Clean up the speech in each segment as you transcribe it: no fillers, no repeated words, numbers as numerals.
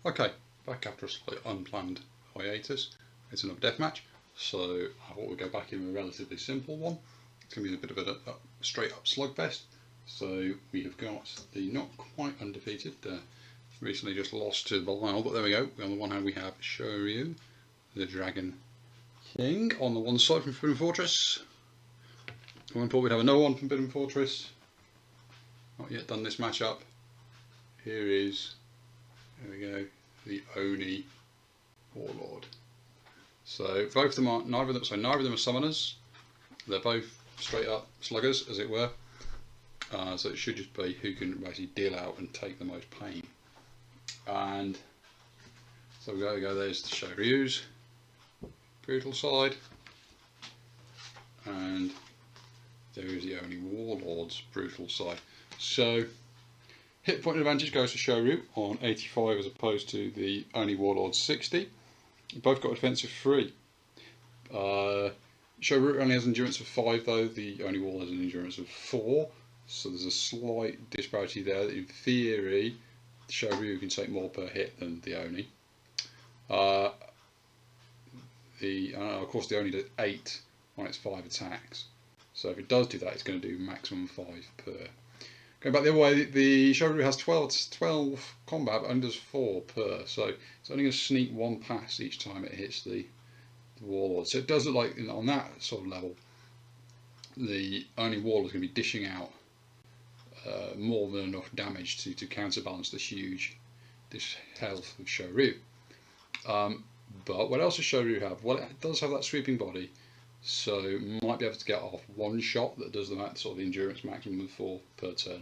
Okay, back after a slight unplanned hiatus. It's another deathmatch, so I thought we'd go back in with a relatively simple one. It's going to be a bit of a straight up slugfest. So we have got the not quite undefeated, recently just lost to Belial, but there we go. On the one hand we have Sho Riu, the Dragon King, on the one side from Forbidden Fortress. I thought we'd have another one from Forbidden Fortress. Not yet done this matchup. Here is, there we go, the Oni Warlord. So both of them are neither of them are summoners. They're both straight up sluggers, as it were. So it should just be who can basically deal out and take the most pain. And so we go. There's the Sho Riu's brutal side, and there is the Oni Warlord's brutal side. So hit point advantage goes to Sho Riu on 85 as opposed to the Oni Warlord 60. Both got defensive 3. Sho Riu only has endurance of 5 though, the Oni Warlord has an endurance of 4. So there's a slight disparity there. In theory, Sho Riu can take more per hit than the Oni. Of course the Oni does 8 on its 5 attacks. So if it does do that, it's going to do maximum 5 per. Going back the other way, the Sho Riu has 12 combat, but only does 4 per. So it's only going to sneak 1 past each time it hits the Warlord. So it does look like on that sort of level, the Oni Warlord is going to be dishing out more than enough damage to counterbalance this health of Sho Riu. But what else does Sho Riu have? Well, it does have that sweeping body, so might be able to get off one shot that does the sort of the endurance maximum of 4 per turn.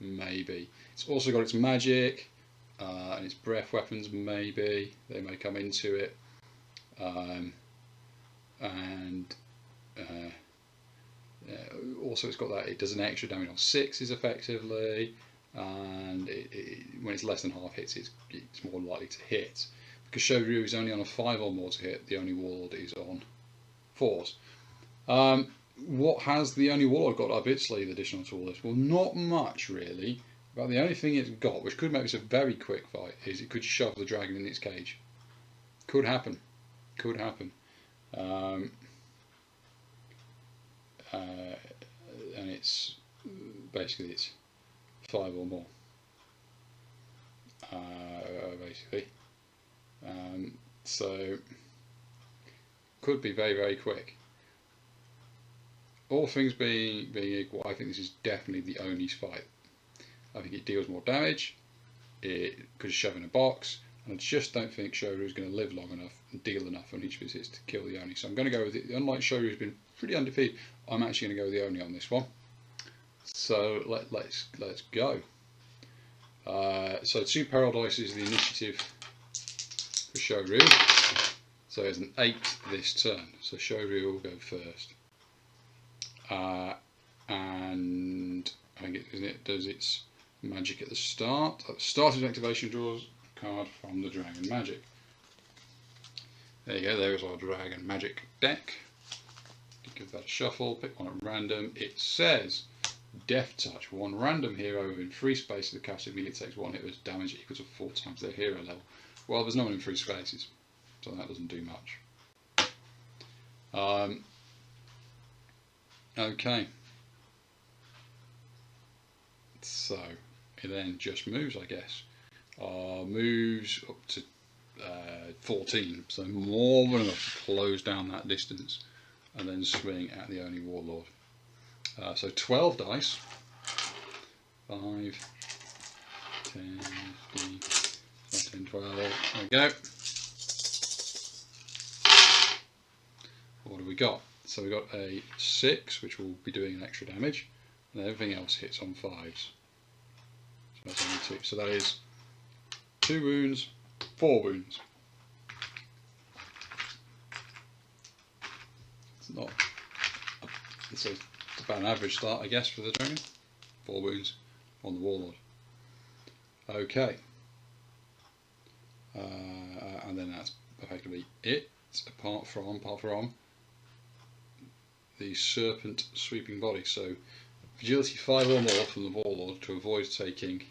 Maybe. It's also got its magic and its breath weapons. Maybe they may come into it, also it's got that it does an extra damage on 6s effectively, and when it's less than half hits, it's more likely to hit. Because Sho Riu is only on a 5 or more to hit, the Oni Warlord is on 4s. What has the Oni Warlord got up its sleeve additional to all this? Well, not much really. But the only thing it's got, which could make this a very quick fight, is it could shove the dragon in its cage. Could happen. Could happen. And it's basically it's 5 or more. Basically. So could be very, very quick. All things being equal, I think this is definitely the Oni's fight. I think it deals more damage, it could shove in a box, and I just don't think Sho Riu is going to live long enough and deal enough on each of his hits to kill the Oni. So I'm going to go with it. Unlike Sho Riu, who's been pretty undefeated, I'm actually going to go with the Oni on this one. So let's go. So 2 paradise is the initiative for Sho Riu. So there's an 8 this turn. So Sho Riu will go first. And I think it does its magic at the start. At the start of the activation, draws a card from the Dragon Magic. There you go, there's our Dragon Magic deck. Give that a shuffle, pick one at random. It says Death Touch. 1 random hero in free space of the cast immediately takes 1 hit with damage equal to 4 times their hero level. Well, there's no one in free spaces, so that doesn't do much. Okay. So it then just moves, I guess. Moves up to 14, so more than enough to close down that distance and then swing at the Oni Warlord. So 12 dice. 5, 10, 15, 10, 12. There we go. What do we got? So we got a 6, which will be doing an extra damage, and everything else hits on 5s. So that's only 2. So that is 2 wounds, 4 wounds. It's about an average start, I guess, for the dragon. 4 wounds on the Warlord. Okay. And then that's effectively it, apart from the Serpent Sweeping Body. So agility 5 or more from the Warlord to avoid taking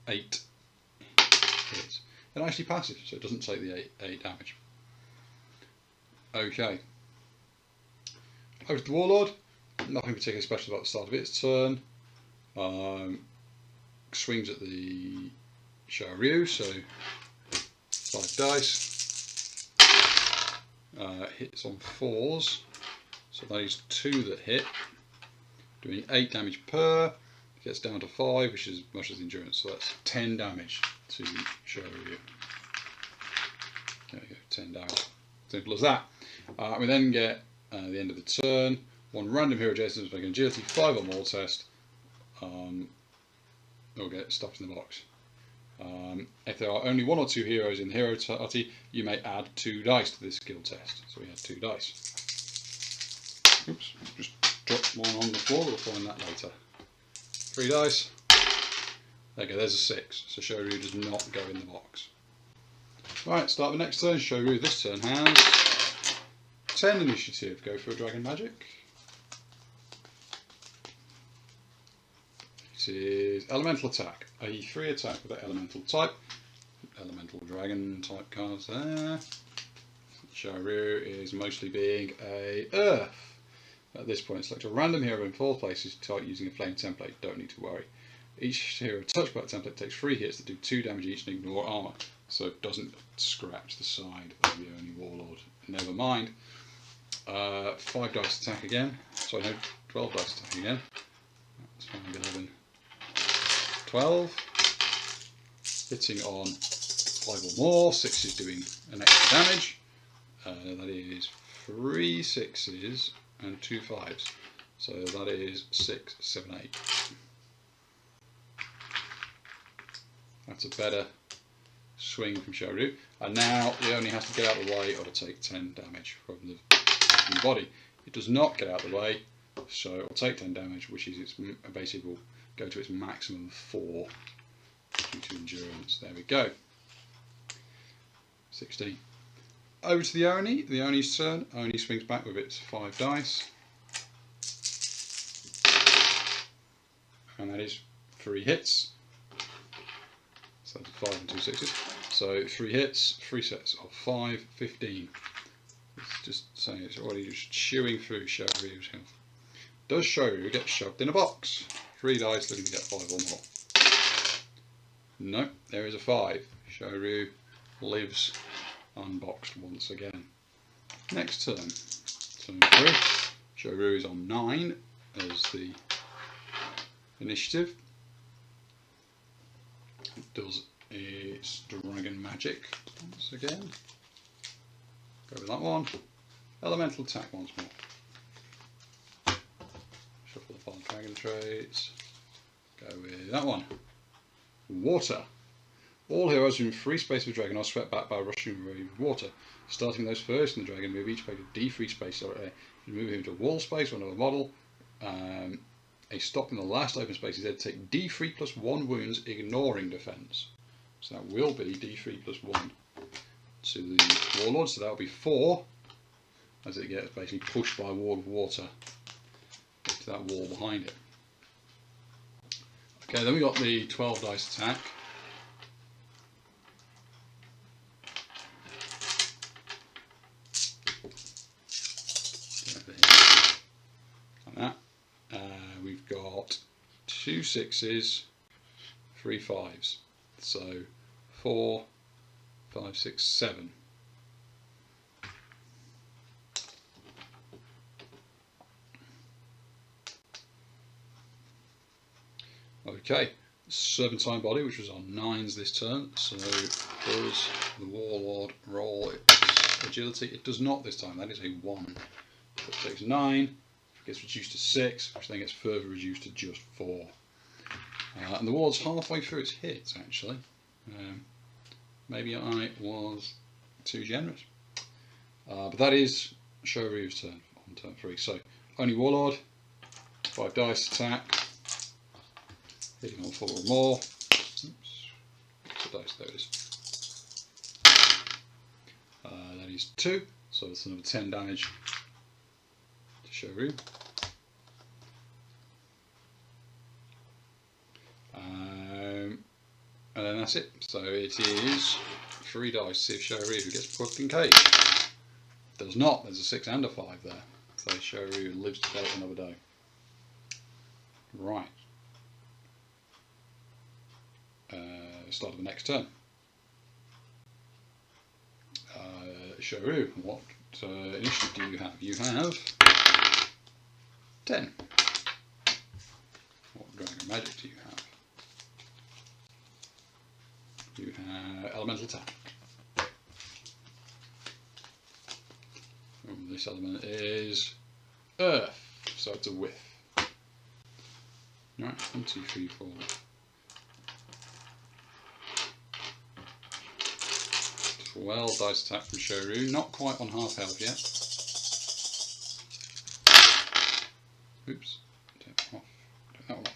8 hits. they're nicely passive, so it doesn't take the 8 damage. Okay. Over to the Warlord. Nothing particularly special about the start of its turn. Swings at the Sho Riu, so 5 dice. Hits on 4s, so that is 2 that hit, doing 8 damage per. Gets down to 5, which is as much as endurance, so that's 10 damage to Sho Riu. There we go, 10 damage. Simple as that. We then get the end of the turn. One random hero adjacent to make an agility 5 or more test. They'll get stuffed in the box. If there are only 1 or 2 heroes in the hero party, you may add 2 dice to this skill test. So we had 2 dice. Oops, just dropped one on the floor, we'll find that later. 3 dice. There you go, there's a 6. So Sho Riu does not go in the box. Right, start the next turn. Sho Riu this turn has 10 initiative. Go for a Dragon Magic. It is Elemental Attack. A 3 attack with that Elemental type. Elemental Dragon type cards there. Sho Riu is mostly being a Earth. At this point, select a random hero in 4 places to target using a flame template. Don't need to worry. Each hero touched by a template takes 3 hits that do 2 damage each and ignore armour, so it doesn't scratch the side of the Oni Warlord. Never mind. 5 dice attack again. Sorry, no, 12 dice attack again. That's 5, 11, 12. Hitting on 5 or more. 6 is doing an extra damage. That is 3 6s and 2 5s. So that is 6, 7, 8. That's a better swing from Sho Riu. And now he only has to get out of the way or to take 10 damage from the body. It does not get out of the way, so it will take 10 damage, which is its basically will go to its maximum of 4 due to endurance. There we go. 16. Over to the Oni. The Oni's turn. Oni swings back with its 5 dice. And that is 3 hits. So that's 5 and 2 6s. So 3 hits, 3 sets of 5, 15. It's just saying it's already just chewing through Sho Riu's health. Does Sho Riu get shoved in a box? 3 dice looking to get 5 or more. No, there is a 5. Sho Riu lives unboxed once again. Next turn. Turn 3. Sho Riu is on 9 as the initiative. It does its Dragon Magic once again. Go with that one. Elemental Attack once more. Shuffle the 5 dragon traits. Go with that one. Water. All heroes in free space of a dragon are swept back by a rushing wave of water. Starting those first in the dragon, move each page of D3 space or A. You move him to wall space or another model. A stop in the last open space is then take D3 plus 1 wounds, ignoring defense. So that will be D3 plus 1 to the Warlord, so that will be 4 as it gets basically pushed by a wall of water to that wall behind it. Okay, then we got the 12 dice attack. Like that. We've got 2 6s, 3 5s. So 4, 5, 6, 7. Okay, Serpentine Body, which was on 9s this turn. So does the Warlord roll its agility? It does not this time. That is a 1. So it takes 9. It gets reduced to 6, which then gets further reduced to just 4. And the Warlord's halfway through its hits, actually. Maybe I was too generous. But that is Sho Riu's turn on turn 3. So, Oni Warlord, 5 dice attack, hitting on 4 or more. Oops, the dice, there it is. That is 2, so it's another 10 damage to Sho Riu. And then that's it. So it is 3 dice, see if Sho Riu gets put in cage. Does not, there's a 6 and a 5 there. So Sho Riu lives to fight another day. Right. Start of the next turn. Sho Riu, what initiative do you have? You have 10. What dragon magic do you have? You have elemental attack. And this element is earth, so it's a whiff. Right, 1, 2, 3, 4. 12 dice attack from Sho Riu, not quite on half health yet. Oops, take that one off.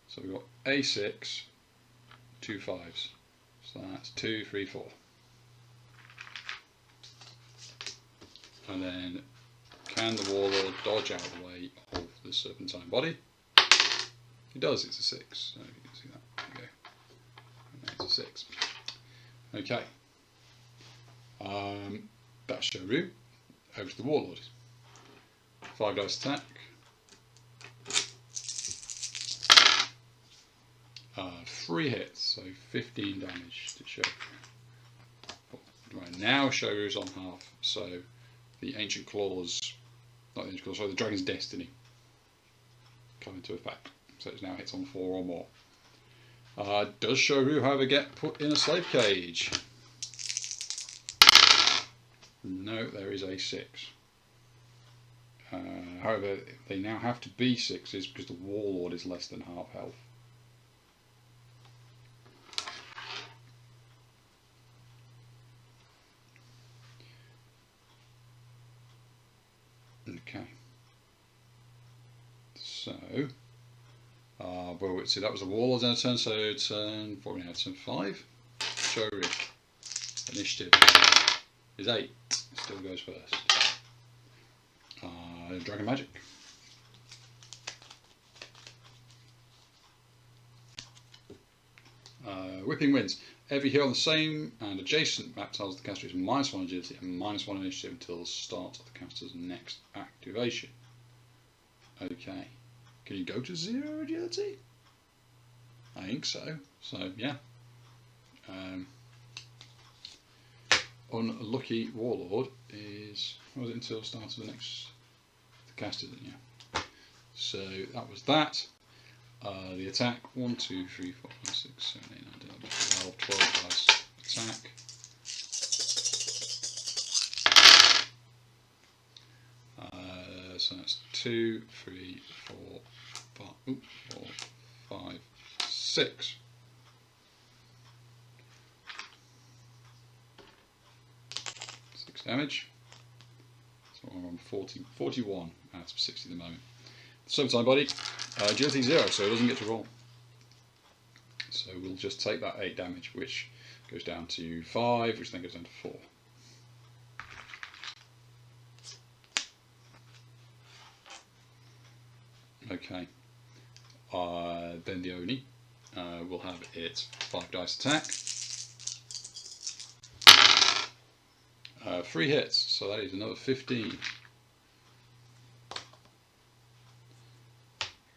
So we've got A6, 2 5s. So that's 2, 3, 4. And then, can the Warlord dodge out of the way of the Serpentine body? He does, it's a 6. So you can see that. There you go. And that's a 6. Okay. That's Sho Riu. Over to the Warlord. 5 dice attack. 3 hits, so 15 damage to Sho Riu. Right, now Sho Riu's on half, so the Ancient Claws, not the Ancient Claws, sorry, the Dragon's Destiny come into effect. So it now hits on 4 or more. Does Sho Riu, however, get put in a slave cage? No, there is a 6. However, they now have to be 6s because the Warlord is less than half health. Okay. So, well, see, that was the Warlord's end of turn, so turn 4 now, turn 5. Sho Riu. Initiative is 8. Still goes first. Dragon magic. Whipping Winds. Every hero on the same and adjacent map tells the caster is -1 agility and -1 initiative until the start of the caster's next activation. Okay. Can you go to 0 agility? I think so. So, yeah. Unlucky Warlord is, what was it, until the start of the next caster, didn't you? So that was that. The attack, 1, 2, 3, 4, 5, 6, 7, 8, 9, 10, 11, 12 dice attack. So that's 2, 3, 4, 5, 6. Damage. So I'm on 41 out of 60 at the moment. Serpentine body, agility 0, so it doesn't get to roll. So we'll just take that 8 damage, which goes down to 5, which then goes down to 4. Okay. Then the Oni will have its 5 dice attack. 3 hits, so that is another 15.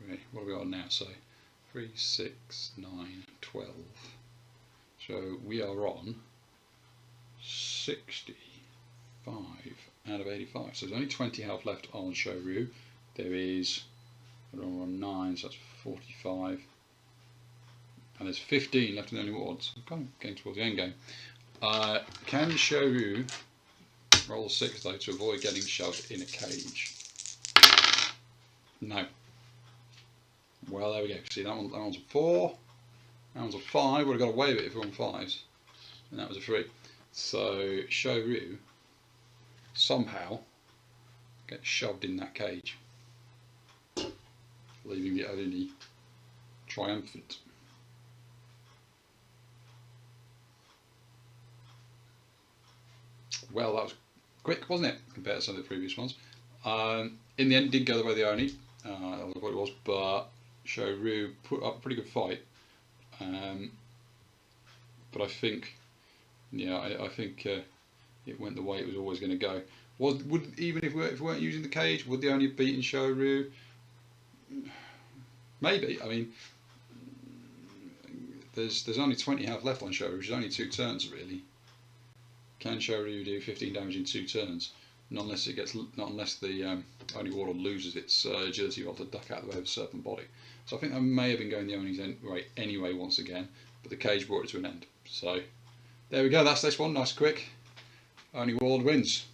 Right, what are we on now? So 3, 6, 9, 12. So we are on 65 out of 85. So there's only 20 health left on Sho Riu. There is, we're on 9, so that's 45. And there's 15 left in the only wards. I'm kind of getting towards the end game. Can Sho Riu roll 6 though to avoid getting shoved in a cage? No. Well, there we go. See, that one's a 4. That one's a 5. Would have got away with it if we were on 5s. And that was a 3. So Sho Riu somehow gets shoved in that cage, leaving the Oni triumphant. Well, that was quick, wasn't it, compared to some of the previous ones? In the end, it did go the way of the Oni. I don't know what it was, but Sho Riu put up a pretty good fight. But I think Yeah, I think it went the way it was always going to go. Would even if we weren't using the cage, would they only have beaten Sho Riu? Maybe. I mean, there's only 20 health left on Sho Riu, which is only 2 turns really. Can Sho Riu do 15 damage in 2 turns? Not unless the Oni Warlord loses its agility roll to duck out of the way of the serpent body. So I think I may have been going the Oni's way anyway once again, but the cage brought it to an end. So there we go. That's this one. Nice quick. Oni Warlord wins.